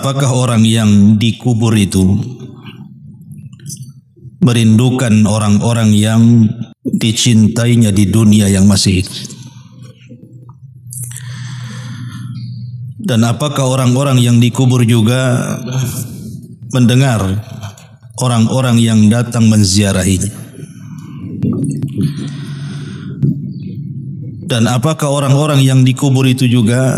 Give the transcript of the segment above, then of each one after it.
apakah orang yang dikubur itu merindukan orang-orang yang dicintainya di dunia yang masih hidup? Dan apakah orang-orang yang dikubur juga mendengar orang-orang yang datang menziarahinya? Dan apakah orang-orang yang dikubur itu juga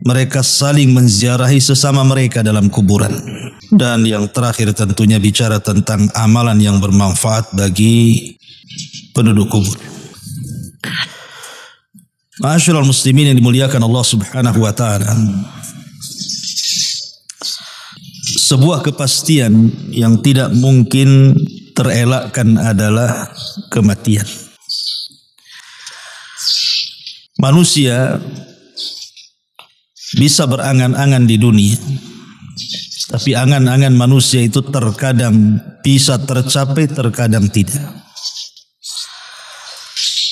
mereka saling menziarahi sesama mereka dalam kuburan? Dan yang terakhir tentunya bicara tentang amalan yang bermanfaat bagi penduduk kubur. Ma'asyiral muslimin yang dimuliakan Allah Subhanahu wa taala. Sebuah kepastian yang tidak mungkin terelakkan adalah kematian. Manusia bisa berangan-angan di dunia, tapi angan-angan manusia itu terkadang bisa tercapai, terkadang tidak.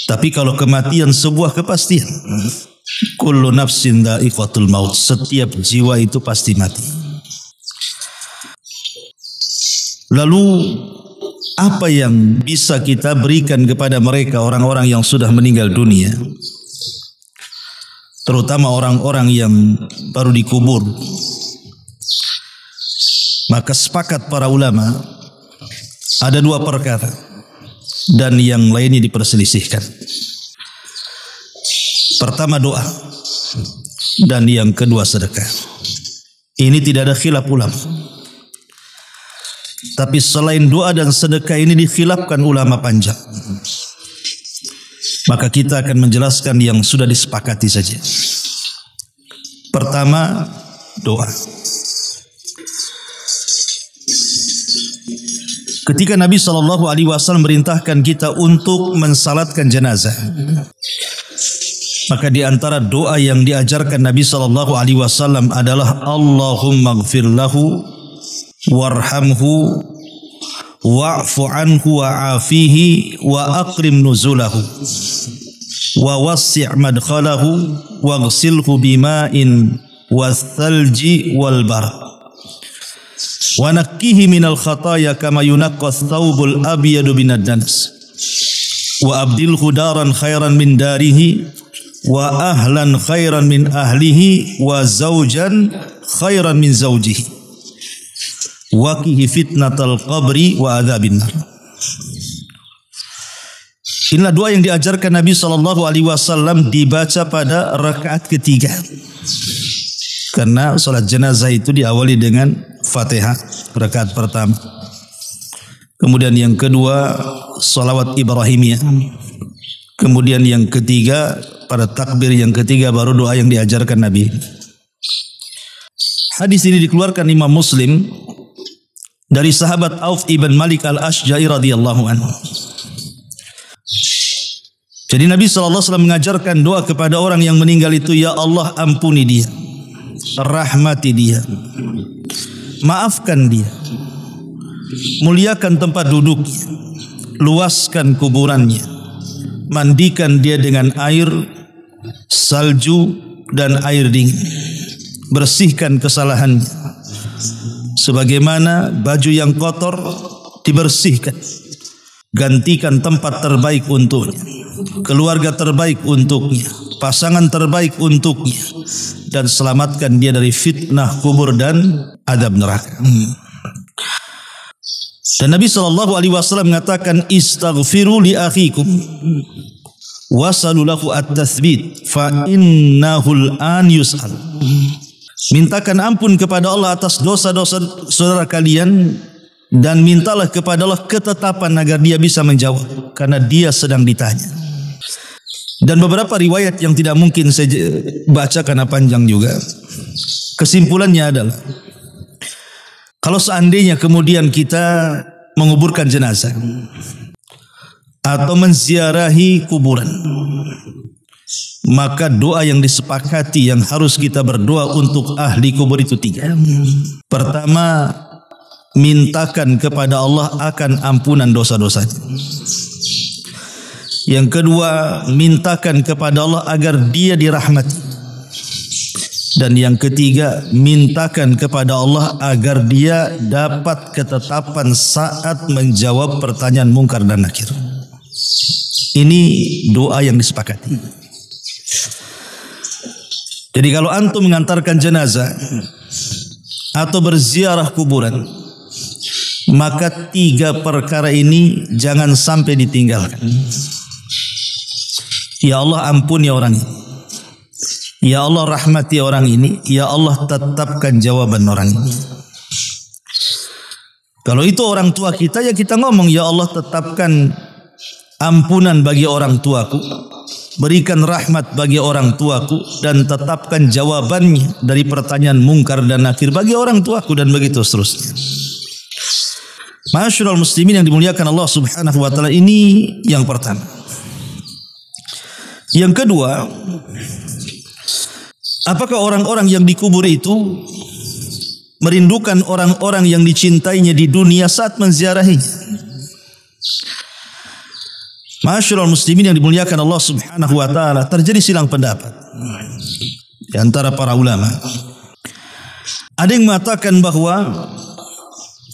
Tapi kalau kematian sebuah kepastian, kullu nafsin dha'iqatul maut, setiap jiwa itu pasti mati. Lalu apa yang bisa kita berikan kepada mereka, orang-orang yang sudah meninggal dunia, terutama orang-orang yang baru dikubur? Maka sepakat para ulama ada dua perkara dan yang lainnya diperselisihkan. Pertama doa, dan yang kedua sedekah. Ini tidak ada khilaf ulama. Tapi selain doa dan sedekah ini dikhilafkan ulama panjang. Maka kita akan menjelaskan yang sudah disepakati saja. Pertama, doa. Ketika Nabi SAW merintahkan kita untuk mensalatkan jenazah, maka di antara doa yang diajarkan Nabi SAW adalah Allahumma ighfir lahu warhamhu wa'fu anhu wa'afihi wa akrim nuzulahu wa wassi' madkhalahu waghsilhu bima'in wath-thalji wal barad wa nakkihi minal khataya kama yunaqqas thawbul abyadu minad danas wa abdilhu daran khairan min darihi wa ahlan khairan min ahlihi wa zawjan khairan min zawjihi waqihi fitnatal qabri wa adzabin nar. Inilah doa yang diajarkan Nabi SAW dibaca pada rakaat ketiga. Karena salat jenazah itu diawali dengan Fatihah rakaat pertama. Kemudian yang kedua salawat Ibrahimiyah. Kemudian yang ketiga pada takbir yang ketiga baru doa yang diajarkan Nabi. Hadis ini dikeluarkan Imam Muslim dari sahabat Auf ibn Malik al-Ashja'i radhiyallahu anhu. Jadi Nabi SAW mengajarkan doa kepada orang yang meninggal itu, ya Allah ampuni dia, rahmati dia, maafkan dia, muliakan tempat duduknya, luaskan kuburannya, mandikan dia dengan air, salju dan air dingin, bersihkan kesalahannya, sebagaimana baju yang kotor dibersihkan, gantikan tempat terbaik untuknya, keluarga terbaik untuknya, pasangan terbaik untuknya, dan selamatkan dia dari fitnah kubur dan adab neraka. Dan Nabi SAW mengatakan, istaghfiru li akhikum wasalu lahu at-tathbit fa innahul an yus'al. Mintakan ampun kepada Allah atas dosa-dosa saudara kalian dan mintalah kepada Allah ketetapan agar dia bisa menjawab, karena dia sedang ditanya. Dan beberapa riwayat yang tidak mungkin saya baca karena panjang juga, kesimpulannya adalah kalau seandainya kemudian kita menguburkan jenazah atau menziarahi kuburan, maka doa yang disepakati yang harus kita berdoa untuk ahli kubur itu tiga. Pertama, mintakan kepada Allah akan ampunan dosa-dosanya. Yang kedua, mintakan kepada Allah agar dia dirahmati. Dan yang ketiga, mintakan kepada Allah agar dia dapat ketetapan saat menjawab pertanyaan mungkar dan nakir. Ini doa yang disepakati. Jadi kalau antum mengantarkan jenazah atau berziarah kuburan, maka 3 perkara ini jangan sampai ditinggalkan. Ya Allah, ampuni orang ini. Ya Allah, rahmati orang ini. Ya Allah, tetapkan jawaban orang ini. Kalau itu orang tua kita, ya kita ngomong, ya Allah, tetapkan ampunan bagi orang tuaku, berikan rahmat bagi orang tuaku, dan tetapkan jawabannya dari pertanyaan mungkar dan nakir bagi orang tuaku, dan begitu seterusnya. Ma'asyiral muslimin yang dimuliakan Allah Subhanahu wa taala, ini yang pertama. Yang kedua, apakah orang-orang yang dikubur itu merindukan orang-orang yang dicintainya di dunia saat menziarahinya? Ma'asyiral muslimin yang dimuliakan Allah Subhanahu wa taala, terjadi silang pendapat di antara para ulama. Ada yang mengatakan bahwa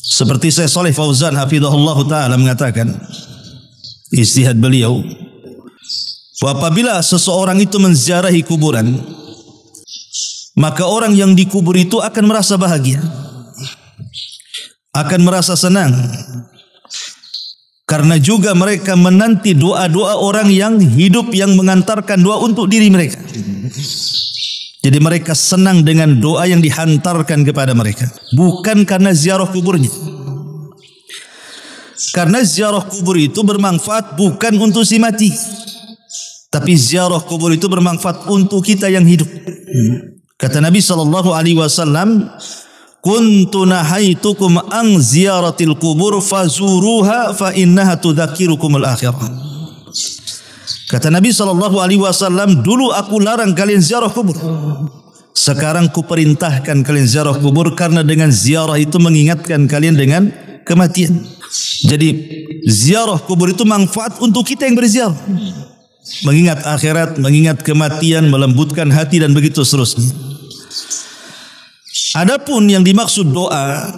seperti Syekh Shalih Fauzan hafizahullah taala mengatakan, ijtihad beliau, bahwa apabila seseorang itu menziarahi kuburan, maka orang yang dikubur itu akan merasa bahagia, akan merasa senang, karena juga mereka menanti doa-doa orang yang hidup yang mengantarkan doa untuk diri mereka. Jadi mereka senang dengan doa yang dihantarkan kepada mereka, bukan karena ziarah kuburnya. Karena ziarah kubur itu bermanfaat bukan untuk si mati, tapi ziarah kubur itu bermanfaat untuk kita yang hidup. Kata Nabi sallallahu alaihi wasallam, "Kuntu nahaitukum an ziyaratil kubur fazuruha fa innaha tudzakirukumul akhirah." Kata Nabi sallallahu alaihi wasallam, dulu aku larang kalian ziarah kubur. Sekarang ku perintahkan kalian ziarah kubur karena dengan ziarah itu mengingatkan kalian dengan kematian. Jadi ziarah kubur itu manfaat untuk kita yang berziarah. Mengingat akhirat, mengingat kematian, melembutkan hati, dan begitu seterusnya. Adapun yang dimaksud doa,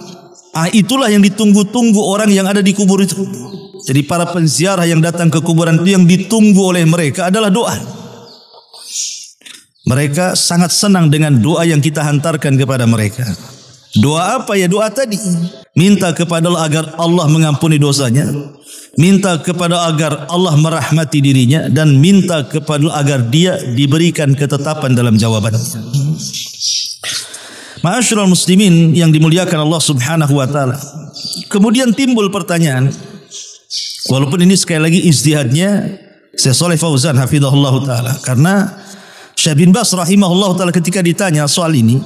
itulah yang ditunggu-tunggu orang yang ada di kubur itu. Jadi para penziarah yang datang ke kuburan itu, yang ditunggu oleh mereka adalah doa. Mereka sangat senang dengan doa yang kita hantarkan kepada mereka. Doa apa ya? Doa tadi, minta kepada Allah agar Allah mengampuni dosanya, minta kepada agar Allah merahmati dirinya, dan minta kepada Allah agar dia diberikan ketetapan dalam jawabannya. Ma'asyiral muslimin yang dimuliakan Allah Subhanahu wa taala. Kemudian timbul pertanyaan, walaupun ini sekali lagi ijtihadnya Syekh Shalih Fauzan hafizahullah taala, karena Syekh bin Baz rahimahullah taala ketika ditanya soal ini,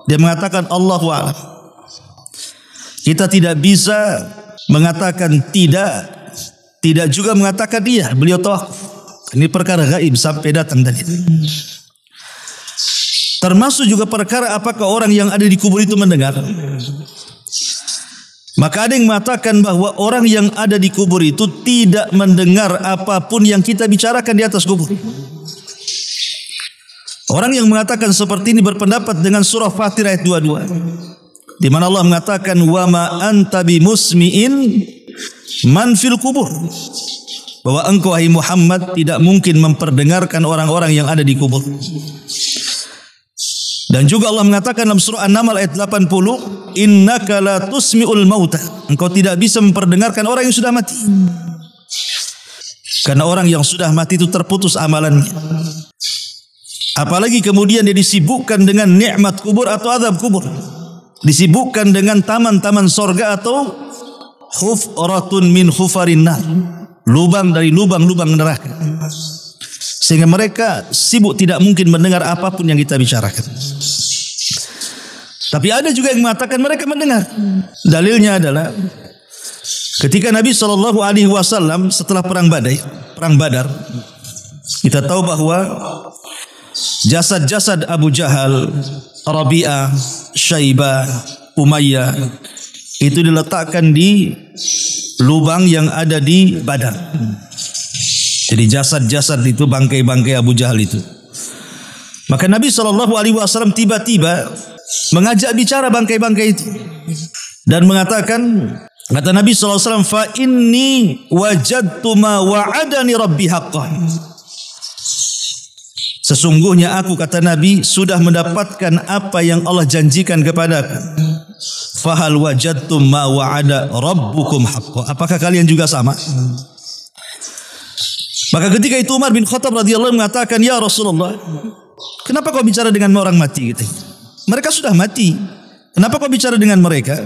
dia mengatakan Allahu a'lam. Kita tidak bisa mengatakan tidak juga mengatakan iya. Beliau tawakuf. Ini perkara gaib sampai datang dari itu. Termasuk juga perkara apakah orang yang ada di kubur itu mendengar. Maka ada yang mengatakan bahwa orang yang ada di kubur itu tidak mendengar apapun yang kita bicarakan di atas kubur. Orang yang mengatakan seperti ini berpendapat dengan surah Fatir ayat 22, di mana Allah mengatakan, wa ma anta bimusmi'in man fil kubur, bahwa engkau wahai Muhammad tidak mungkin memperdengarkan orang-orang yang ada di kubur. Dan juga Allah mengatakan dalam surah An-Naml ayat 80, innaka la tusmi'ul mauta, engkau tidak bisa memperdengarkan orang yang sudah mati. Karena orang yang sudah mati itu terputus amalannya. Apalagi kemudian dia disibukkan dengan nikmat kubur atau azab kubur, disibukkan dengan taman-taman sorga atau khufratun min khufarin nar, lubang dari lubang-lubang neraka, sehingga mereka sibuk tidak mungkin mendengar apapun yang kita bicarakan. Tapi ada juga yang mengatakan mereka mendengar. Dalilnya adalah ketika Nabi SAW setelah perang Badar, kita tahu bahwa jasad-jasad Abu Jahal, Rabi'ah, Syaibah, Umayyah itu diletakkan di lubang yang ada di Badar. Jadi jasad-jasad itu, bangkai-bangkai Abu Jahal itu Maka Nabi SAW tiba-tiba mengajak bicara bangkai-bangkai itu dan mengatakan, kata Nabi SAW, fa inni wajadtu ma wa'adani rabbi haqqan. Sesungguhnya aku, kata Nabi, sudah mendapatkan apa yang Allah janjikan kepadaku. Fahal wajadtum ma wa'ada rabbukum haqqan. Apakah kalian juga sama? Maka ketika itu Umar bin Khattab radhiyallahu anhu mengatakan, ya Rasulullah, kenapa kau bicara dengan orang mati? Gitu. Mereka sudah mati. Kenapa kau bicara dengan mereka?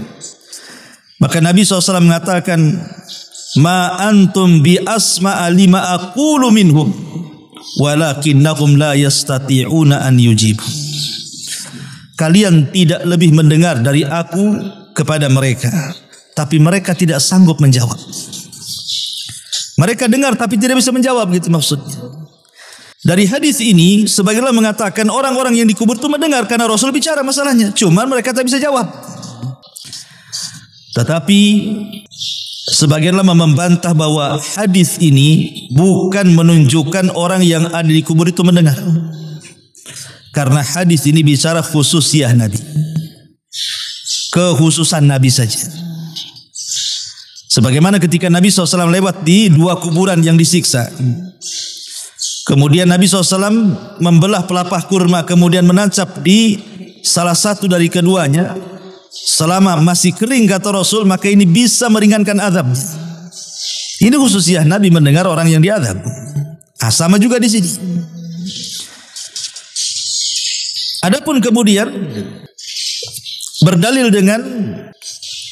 Maka Nabi SAW mengatakan, ma antum bi asma'a lima aqulu minhum walakinnakum la yastati'una an yujibu. Kalian tidak lebih mendengar dari aku kepada mereka, tapi mereka tidak sanggup menjawab. Mereka dengar tapi tidak bisa menjawab, gitu maksudnya. Dari hadis ini sebagian mengatakan orang-orang yang dikubur itu mendengar karena Rasul bicara masalahnya, cuma mereka tak bisa jawab. Tetapi sebagian lama membantah bahwa hadis ini bukan menunjukkan orang yang ada di kubur itu mendengar. Karena hadis ini bicara khususiyah Nabi, kekhususan Nabi saja. Sebagaimana ketika Nabi SAW lewat di dua kuburan yang disiksa, kemudian Nabi SAW membelah pelepah kurma, kemudian menancap di salah satu dari keduanya. Selama masih kering, kata Rasul, maka ini bisa meringankan azab. Ini khususnya Nabi mendengar orang yang diazab. Sama juga di sini. Adapun kemudian berdalil dengan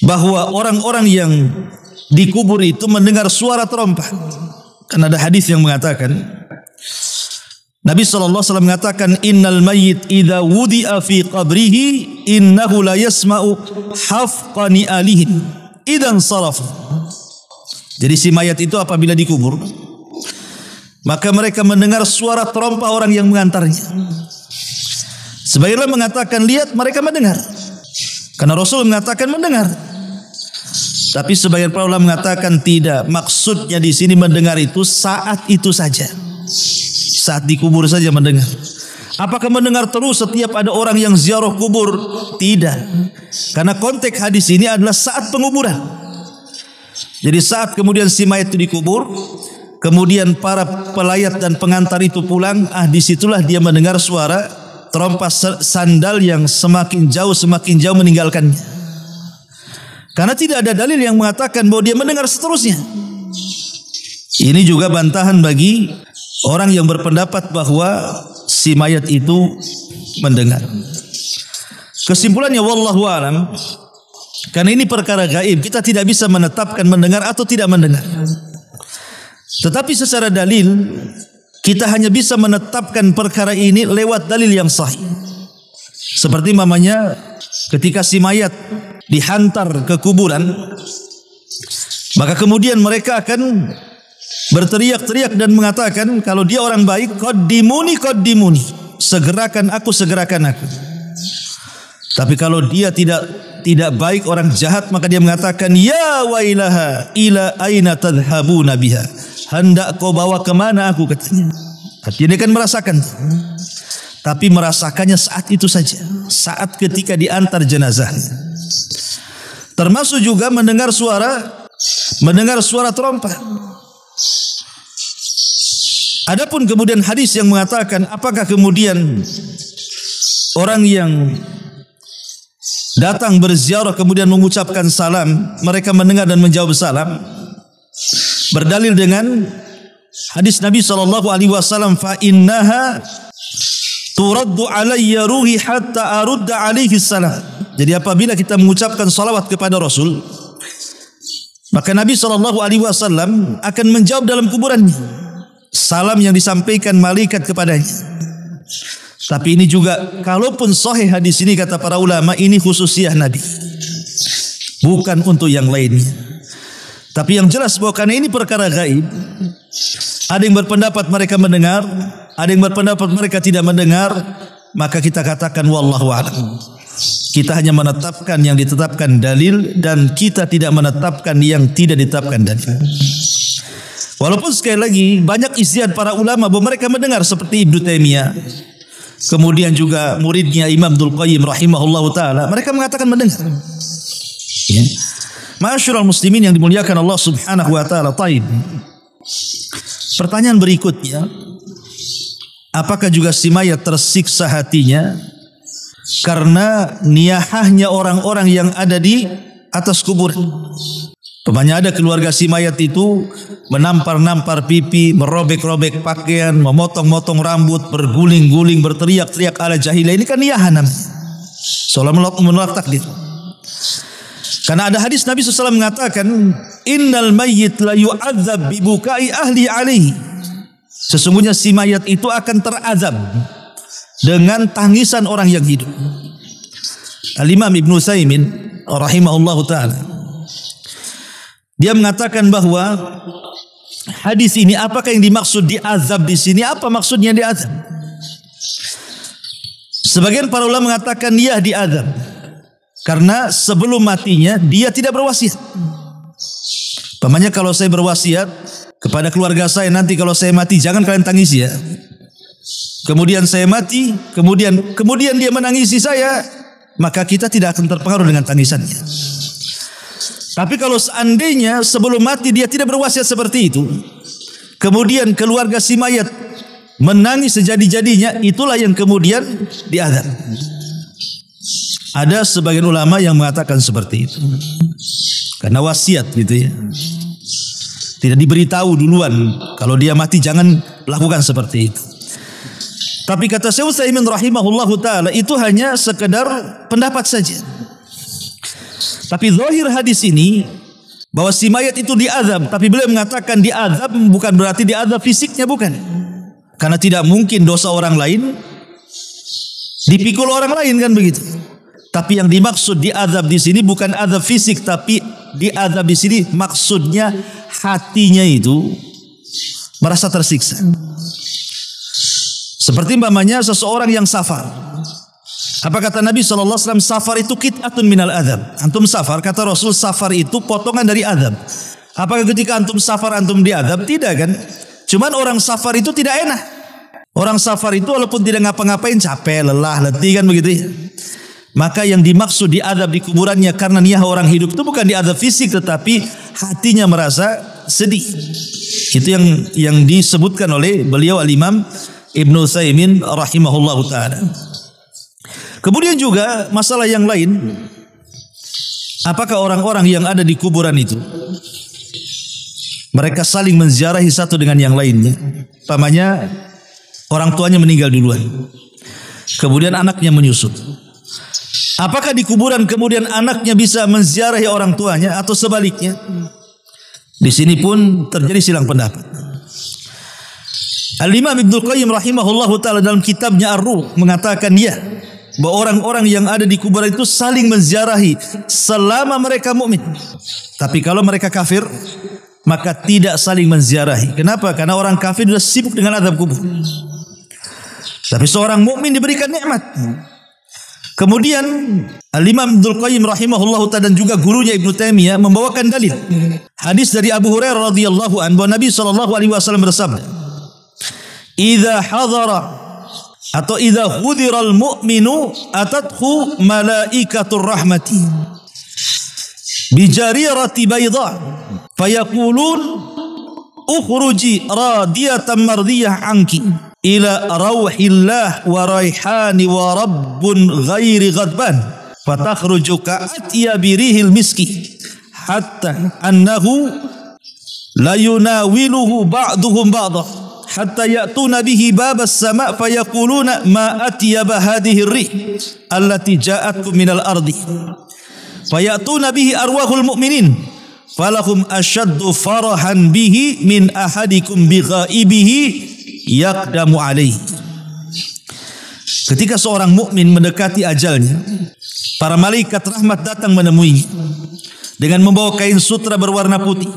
bahwa orang-orang yang dikubur itu mendengar suara terompah. Kan ada hadis yang mengatakan, Nabi SAW mengatakan, innal mayyit idza wudi'a fi qabrihi innahu la yasma'u hafqani alihin idan saraf. Jadi si mayat itu apabila dikubur, maka mereka mendengar suara terompah orang yang mengantarnya. Sebagian mengatakan, lihat mereka mendengar, karena Rasul mengatakan mendengar. Tapi sebagian para ulama mengatakan tidak, maksudnya di sini mendengar itu saat itu saja. Saat dikubur saja mendengar. Apakah mendengar terus setiap ada orang yang ziarah kubur? Tidak. Karena konteks hadis ini adalah saat penguburan. Jadi saat kemudian si mayat itu dikubur, kemudian para pelayat dan pengantar itu pulang, disitulah dia mendengar suara terompah sandal yang semakin jauh meninggalkannya. Karena tidak ada dalil yang mengatakan bahwa dia mendengar seterusnya. Ini juga bantahan bagi orang yang berpendapat bahwa si mayat itu mendengar. Kesimpulannya wallahu alam, karena ini perkara gaib, kita tidak bisa menetapkan mendengar atau tidak mendengar. Tetapi secara dalil kita hanya bisa menetapkan perkara ini lewat dalil yang sahih. Seperti mamanya ketika si mayat dihantar ke kuburan, maka kemudian mereka akan berteriak-teriak dan mengatakan, kalau dia orang baik, qaddimuni, segerakan aku. Tapi kalau dia tidak baik, orang jahat, maka dia mengatakan, ya wailaha ila aina tadhhabuna biha, hendak kau bawa kemana aku, katanya. Artinya dia kan merasakan, tapi merasakannya saat itu saja, saat ketika diantar jenazah. Termasuk juga mendengar suara terompah. Adapun kemudian hadis yang mengatakan apakah kemudian orang yang datang berziarah kemudian mengucapkan salam, mereka mendengar dan menjawab salam, berdalil dengan hadis Nabi SAW, fa innaha turaddu alayya ruhi hatta arudda alaihi salam. Jadi apabila kita mengucapkan salawat kepada Rasul, maka Nabi SAW akan menjawab dalam kuburannya salam yang disampaikan malaikat kepadanya. Tapi ini juga, kalaupun sahih hadis ini, kata para ulama, ini khususiyah Nabi, bukan untuk yang lainnya. Tapi yang jelas bahwa karena ini perkara gaib, ada yang berpendapat mereka mendengar, ada yang berpendapat mereka tidak mendengar, maka kita katakan wallahu a'lam. Kita hanya menetapkan yang ditetapkan dalil, dan kita tidak menetapkan yang tidak ditetapkan dalil. Walaupun sekali lagi banyak ijtihad para ulama bahwa mereka mendengar, seperti Ibnu Taimiyah, kemudian juga muridnya Imam Ibnul Qayyim rahimahullahu taala, mereka mengatakan mendengar. Ya. Ma'asyiral muslimin yang dimuliakan Allah Subhanahu wa taala. Taib. Pertanyaan berikutnya, apakah juga si mayat tersiksa hatinya karena niyahahnya orang-orang yang ada di atas kuburan? Pemanya ada keluarga si mayat itu menampar-nampar pipi, merobek-robek pakaian, memotong-motong rambut, berguling-guling, berteriak-teriak ala jahiliyah. Ini kan niyahan namanya. Seolah menolak takdir. Karena ada hadis Nabi SAW mengatakan, innal mayyit la yu'adzab bibukai ahli alaihi. Sesungguhnya si mayat itu akan terazab dengan tangisan orang yang hidup. Al-Imam Ibnu Utsaimin rahimahullahu taala, dia mengatakan bahwa hadis ini, apakah yang dimaksud diazab di sini? Apa maksudnya diazab? Sebagian para ulama mengatakan dia diazab karena sebelum matinya dia tidak berwasiat. Pamannya, kalau saya berwasiat kepada keluarga saya, nanti kalau saya mati jangan kalian tangisi ya. Kemudian saya mati, kemudian dia menangisi saya, maka kita tidak akan terpengaruh dengan tangisannya. Tapi kalau seandainya sebelum mati dia tidak berwasiat seperti itu, kemudian keluarga si mayat menangis sejadi-jadinya, itulah yang kemudian diazab. Ada sebagian ulama yang mengatakan seperti itu, karena wasiat gitu ya. Tidak diberitahu duluan, kalau dia mati jangan lakukan seperti itu. Tapi kata Syekh Utsaimin rahimahullahu taala, itu hanya sekedar pendapat saja. Tapi zahir hadis ini bahwa si mayat itu diazab, tapi beliau mengatakan diazab bukan berarti diazab fisiknya, bukan. Karena tidak mungkin dosa orang lain dipikul orang lain, kan begitu. Tapi yang dimaksud diazab di sini bukan azab fisik, tapi diazab di sini maksudnya hatinya itu merasa tersiksa. Seperti umpamanya seseorang yang safar. Apa kata Nabi SAW? Safar itu qit'atun minal azab. Antum safar, kata Rasul, safar itu potongan dari azab. Apakah ketika antum safar antum diazab? Tidak kan? Cuman orang safar itu tidak enak. Orang safar itu walaupun tidak ngapa-ngapain capek, lelah, letih, kan begitu ya. Maka yang dimaksud diazab di kuburannya karena niyah orang hidup itu bukan diazab fisik, tetapi hatinya merasa sedih. Itu yang disebutkan oleh beliau Al-Imam Ibnu Utsaimin rahimahullahu taala. Kemudian juga masalah yang lain, apakah orang-orang yang ada di kuburan itu mereka saling menziarahi satu dengan yang lainnya? Pamannya, orang tuanya meninggal duluan, kemudian anaknya menyusul. Apakah di kuburan kemudian anaknya bisa menziarahi orang tuanya atau sebaliknya? Di sini pun terjadi silang pendapat. Al-Imam Ibnul Qayyim rahimahullahu taala dalam kitabnya Ar-Ruh mengatakan ya, bahwa orang-orang yang ada di kuburan itu saling menziarahi selama mereka mukmin. Tapi kalau mereka kafir, maka tidak saling menziarahi. Kenapa? Karena orang kafir sudah sibuk dengan azab kubur. Tapi seorang mukmin diberikan nikmat. Kemudian Al-Imam Ibnul Qayyim rahimahullahu ta'ala dan juga gurunya Ibnu Taimiyah membawakan dalil hadis dari Abu Hurairah radhiyallahu anhu bahwa Nabi SAW bersabda, "Idza hadara atau idza hudiral mu'minu atathu malaikatur rahmati bijarirati bayda fayaqulun ukhruji radiyatan mardiyah anki ila rauhillah wa raihani wa rabbun ghairi ghadban fatakhruju ka'atya birihil miski hatta annahu la yunawiluhu ba'duhum ba'dah hatta ya'tuna bihi babas sama' fayaquluna ma atyaba hadhihi ar-rih allati ja'atkum minal ardi faya'tuna bihi arwahul mu'minin falahum ashaddu farahan bihi min ahadikum bi ghaibihi yaqdamu alaihi." Ketika seorang mukmin mendekati ajalnya, para malaikat rahmat datang menemuinya dengan membawa kain sutra berwarna putih.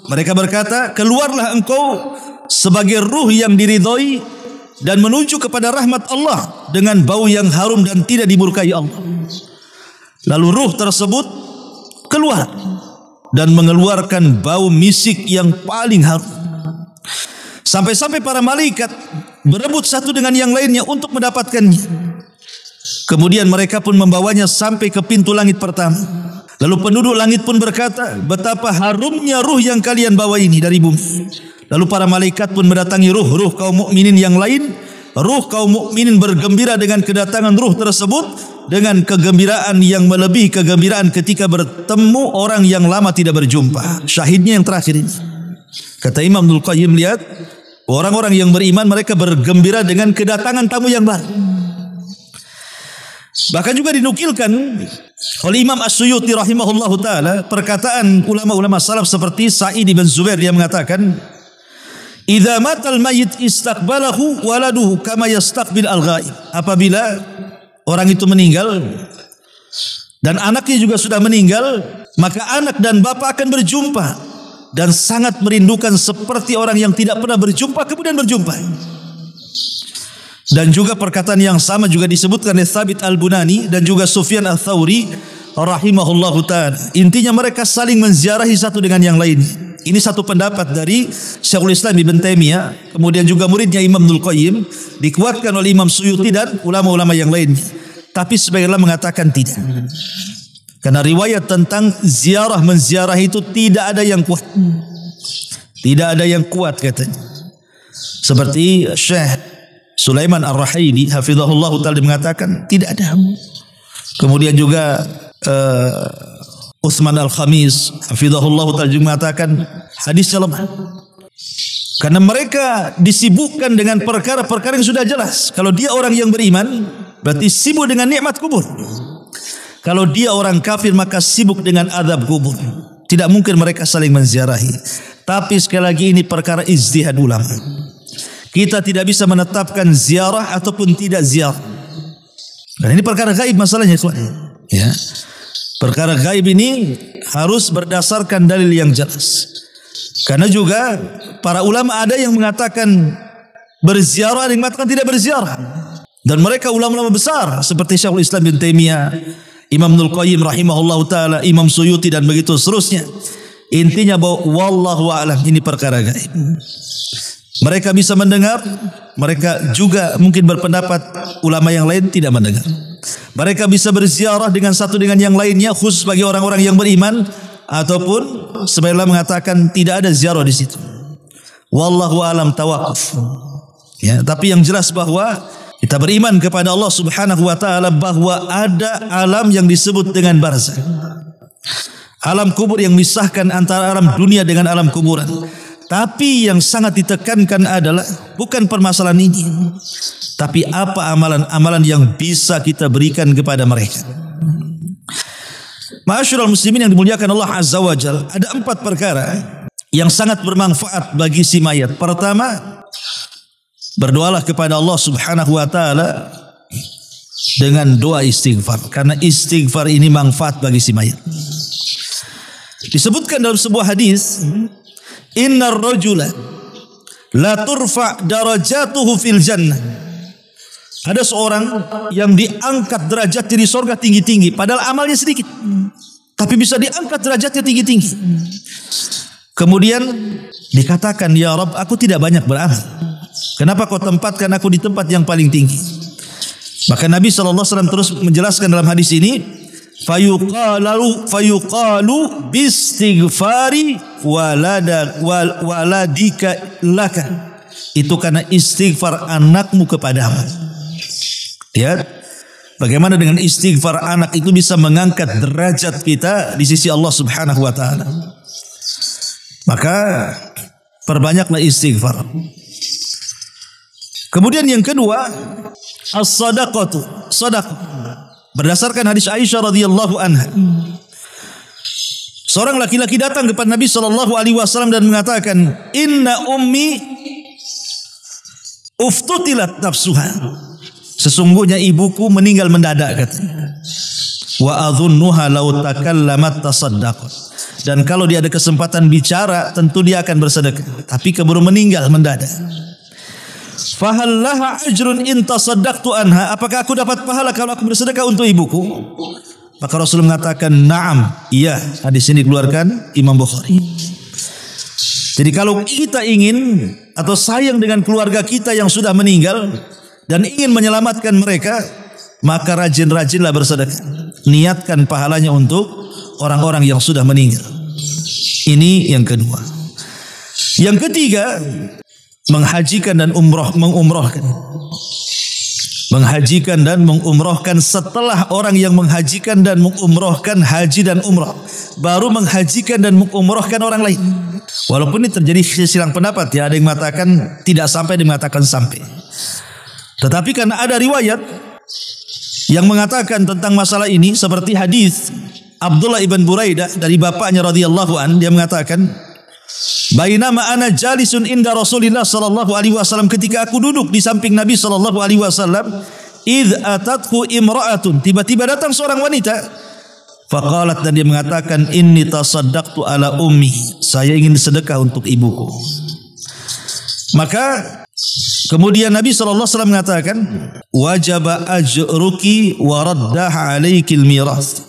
Mereka berkata, "Keluarlah engkau sebagai ruh yang diridhoi dan menuju kepada rahmat Allah dengan bau yang harum dan tidak dimurkai Allah." Lalu ruh tersebut keluar dan mengeluarkan bau misik yang paling harum. Sampai-sampai para malaikat berebut satu dengan yang lainnya untuk mendapatkannya. Kemudian mereka pun membawanya sampai ke pintu langit pertama. Lalu penduduk langit pun berkata, betapa harumnya ruh yang kalian bawa ini dari bumi. Lalu para malaikat pun mendatangi ruh kaum mukminin yang lain. Ruh kaum mukminin bergembira dengan kedatangan ruh tersebut dengan kegembiraan yang melebihi kegembiraan ketika bertemu orang yang lama tidak berjumpa. Syahidnya yang terakhir ini. Kata Imam Ibnul Qayyim, lihat, orang-orang yang beriman mereka bergembira dengan kedatangan tamu yang baru. Bahkan juga dinukilkan oleh Imam As-Suyuti rahimahullahu taala perkataan ulama-ulama salaf seperti Sa'id bin Zubair yang mengatakan, "Idza matal mayyit istaqbalahu waladuhu kama yastaqbil al-ghaib." Apabila orang itu meninggal dan anaknya juga sudah meninggal, maka anak dan bapak akan berjumpa dan sangat merindukan seperti orang yang tidak pernah berjumpa kemudian berjumpa. Dan juga perkataan yang sama juga disebutkan oleh Thabit Al-Bunani dan juga Sufyan Ats-Tsauri rahimahullahu ta'ala. Intinya mereka saling menziarahi satu dengan yang lain. Ini satu pendapat dari Syekhul Islam Ibn Taimiyah, kemudian juga muridnya Imam Ibnul Qayyim, dikuatkan oleh Imam Suyuti dan ulama-ulama yang lainnya. Tapi sebagian ulama mengatakan tidak. Karena riwayat tentang ziarah menziarah itu tidak ada yang kuat. Tidak ada yang kuat katanya. Seperti Syekh Sulaiman Ar-Rahayli hafizahullah ta'ala mengatakan tidak ada. Kemudian juga Utsman Al-Khamis hafizahullah ta'ala juga mengatakan hadisnya lemah. Karena mereka disibukkan dengan perkara-perkara yang sudah jelas. Kalau dia orang yang beriman, berarti sibuk dengan nikmat kubur. Kalau dia orang kafir, maka sibuk dengan azab kubur. Tidak mungkin mereka saling menziarahi. Tapi sekali lagi ini perkara ijtihad ulama. Kita tidak bisa menetapkan ziarah ataupun tidak ziarah. Dan ini perkara gaib masalahnya, ya. Perkara gaib ini harus berdasarkan dalil yang jelas. Karena juga para ulama ada yang mengatakan berziarah, ada yang mengatakan tidak berziarah. Dan mereka ulama-ulama besar seperti Syekhul Islam Ibn Taimiyah, Imam Ibnul Qayyim rahimahullahu taala, Imam Suyuti dan begitu seterusnya. Intinya bahwa wallahu a'lam ini perkara gaib. Mereka bisa mendengar, mereka juga mungkin berpendapat ulama yang lain tidak mendengar. Mereka bisa berziarah dengan satu dengan yang lainnya khusus bagi orang-orang yang beriman, ataupun sebagian mengatakan tidak ada ziarah di situ. Wallahu a'lam tawaquf. Ya, tapi yang jelas bahwa kita beriman kepada Allah Subhanahu wa taala bahwa ada alam yang disebut dengan barzakh. Alam kubur yang memisahkan antara alam dunia dengan alam kuburan. Tapi yang sangat ditekankan adalah bukan permasalahan ini, tapi apa amalan-amalan yang bisa kita berikan kepada mereka. Ma'asyiral muslimin yang dimuliakan Allah Azza wa Jalla, ada 4 perkara yang sangat bermanfaat bagi si mayat. Pertama, berdoalah kepada Allah Subhanahu wa taala dengan doa istighfar, karena istighfar ini manfaat bagi si mayat. Disebutkan dalam sebuah hadis, innar rajula la turfa darajatuhu fil jannah. Ada seorang yang diangkat derajatnya di surga tinggi-tinggi, padahal amalnya sedikit, tapi bisa diangkat derajatnya tinggi-tinggi. Kemudian dikatakan, ya Rabb, aku tidak banyak beramal, kenapa kau tempatkan aku di tempat yang paling tinggi? Maka Nabi SAW terus menjelaskan dalam hadis ini, fayuqalu bistighfari waladika laka. Itu karena istighfar anakmu kepadamu. Ya, bagaimana dengan istighfar anak itu bisa mengangkat derajat kita di sisi Allah Subhanahu wa taala. Maka perbanyaklah istighfar. Kemudian yang kedua, as-sadaqatu, sedekah. Berdasarkan hadis Aisyah radhiyallahu anha, seorang laki-laki datang kepada Nabi sallallahu alaihi wasallam dan mengatakan, "Inna ummi uftutilat nafsuha." Sesungguhnya ibuku meninggal mendadak, katanya. Wa adhunnuha law takallamat tasaddaqat. Dan kalau dia ada kesempatan bicara, tentu dia akan bersedekah, tapi keburu meninggal mendadak. Fahallaha ajrun in tasaddaqtu anha. Apakah aku dapat pahala kalau aku bersedekah untuk ibuku? Maka Rasul mengatakan, "Na'am." Iya, hadis ini dikeluarkan Imam Bukhari. Jadi kalau kita ingin atau sayang dengan keluarga kita yang sudah meninggal dan ingin menyelamatkan mereka, maka rajin-rajinlah bersedekah. Niatkan pahalanya untuk orang-orang yang sudah meninggal. Ini yang kedua. Yang ketiga, menghajikan dan mengumrohkan. Menghajikan dan mengumrohkan setelah orang yang menghajikan dan mengumrohkan haji dan umroh, baru menghajikan dan mengumrohkan orang lain. Walaupun ini terjadi silang pendapat ya, ada yang mengatakan tidak sampai, ada yang mengatakan sampai. Tetapi karena ada riwayat yang mengatakan tentang masalah ini, seperti hadis Abdullah ibn Buraidah dari bapaknya radhiyallahu an, dia mengatakan, bainama ana jalisun inda Rasulillah sallallahu alaihi wasallam, ketika aku duduk di samping Nabi sallallahu alaihi wasallam, id atathu imra'atun, tiba-tiba datang seorang wanita, faqalat, dan dia mengatakan, inni tasaddaqtu ala ummi, saya ingin sedekah untuk ibuku. Maka kemudian Nabi sallallahu alaihi wasallam mengatakan, wajaba ajruki wa raddaha alaikil miras.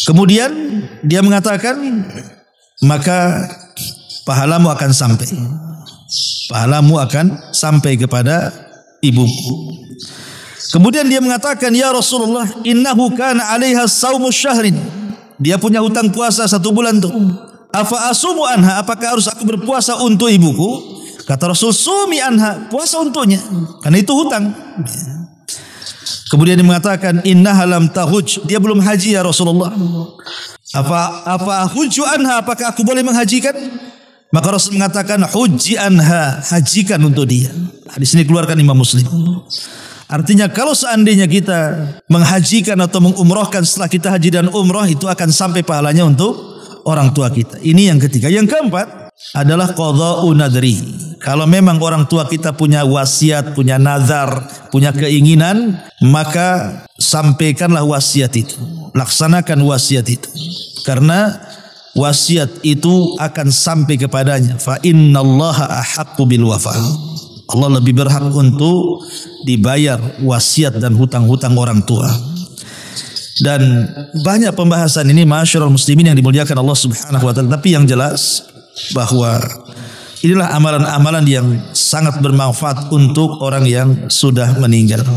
Kemudian dia mengatakan, maka pahalamu akan sampai. Pahalamu akan sampai kepada ibuku. Kemudian dia mengatakan, ya Rasulullah, innahu kana 'alaiha saumu syahrin. Dia punya hutang puasa 1 bulan tuh. Afa asumu anha, apakah harus aku berpuasa untuk ibuku? Kata Rasul, sumi anha, puasa untuknya, karena itu hutang. Kemudian dia mengatakan, innaha lam tahuj, dia belum haji ya Rasulullah. Apa hujju anha, apakah aku boleh menghajikan? Maka Rasul mengatakan, hujji anha, hajikan untuk dia. Hadis ini keluarkan Imam Muslim. Artinya kalau seandainya kita menghajikan atau mengumrohkan setelah kita haji dan umroh, itu akan sampai pahalanya untuk orang tua kita. Ini yang ketiga. Yang keempat adalah qadha'u nadri. Kalau memang orang tua kita punya wasiat, punya nazar, punya keinginan, maka sampaikanlah wasiat itu. Laksanakan wasiat itu. Karena wasiat itu akan sampai kepadanya. Fa innallaha ahaqqu bil wafa. Allah lebih berhak untuk dibayar wasiat dan hutang-hutang orang tua. Dan banyak pembahasan ini ma'asyiral muslimin yang dimuliakan Allah Subhanahu wa taala. Tapi yang jelas bahwa inilah amalan-amalan yang sangat bermanfaat untuk orang yang sudah meninggal.